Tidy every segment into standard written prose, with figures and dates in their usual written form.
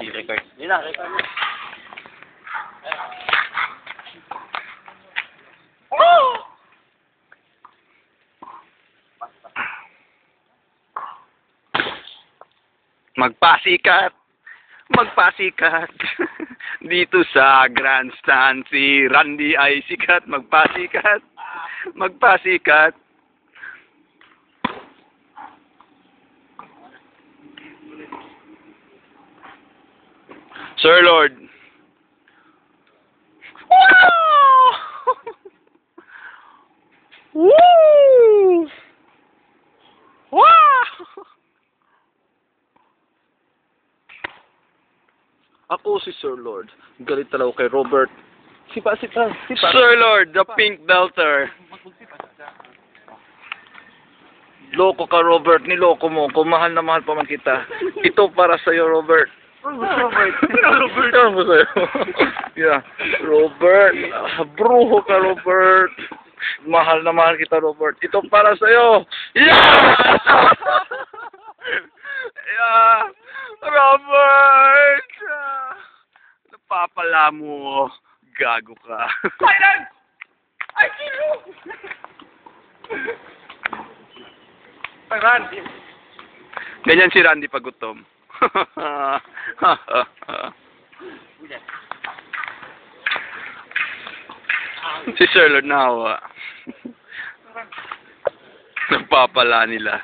I-record. Yun na, record na. Magpasikat! Magpasikat! Dito sa grandstand si Randy ay sikat. Magpasikat! Magpasikat! Sir Lord! Wow! Woo! Wow! Ako si Sir Lord. Galit talaga kay Robert. Sipa. Sir Lord, the pink belter. Loko ka, Robert. Niloko mo. Kung mahal na mahal pa man kita. Ito para sa'yo, Robert. Robert. Robert. Ito mo sa'yo. Yeah. Robert. Bruho ka, Robert. Mahal na mahal kita, Robert. Ito para sa'yo. Yeah! Yeah! Robert! Napapala mo. Gago ka. Silence! I kill you! Randy. Ganyan si Randy pag gutom. Si Sir Lord nahawa. Napapala nila.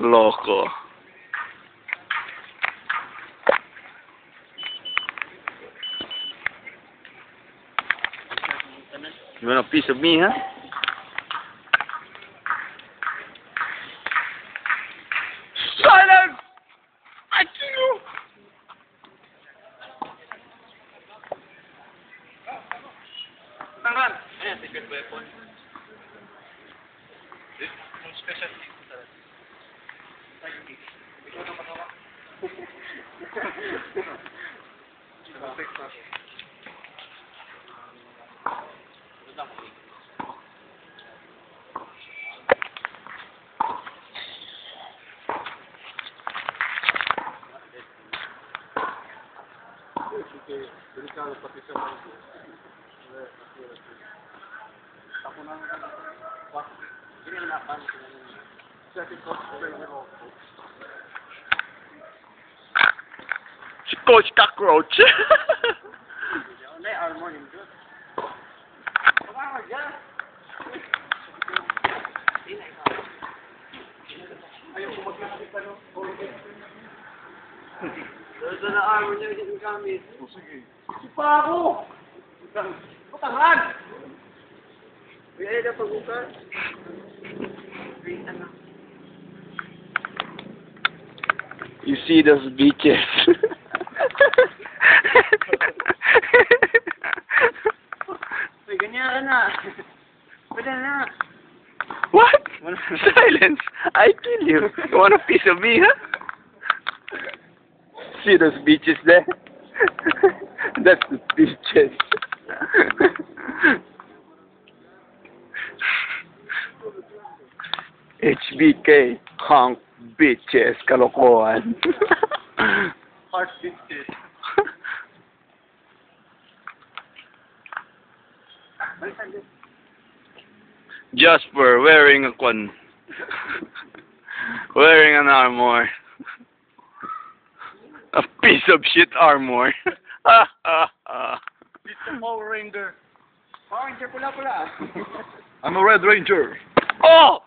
Loko. You want a piece of me, huh? Silence! I kill you! Tangan! Ayan, secret weapon. Yung specialty ko talaga. Ikaw na magawa. Delikado pati sa mga ako na hindi na napan Si Coach Cockroach. na armor nito. Ayaw ko magkakita no. Doon na armor niya yung gamit. O sige. Sipa ako! Putangan! Bigay na pag-ukan. You see those beaches. Uy, ganyan ka na. Pwede na. What? Silence. I kill you. You want a piece of me, huh? See those beaches there? That's the beaches. HBK, honk, bitches, kalokohan. Heart bitches. Jasper wearing a wearing an armor. A piece of shit armor. It's a Power Ranger. Power Ranger pula-pula. I'm a Red Ranger. Oh!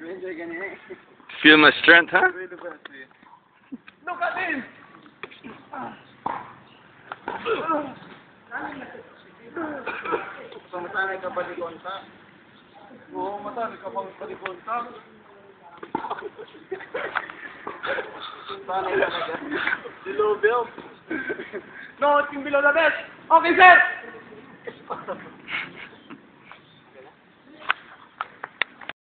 Ranger ganyan. Feel my strength, huh? Look at him! Masanay ka pa di kontak? Oo, masanay ka pa di kontak. Sanay ka na dyan. Below belt. No, it's below the belt. Okay, sir!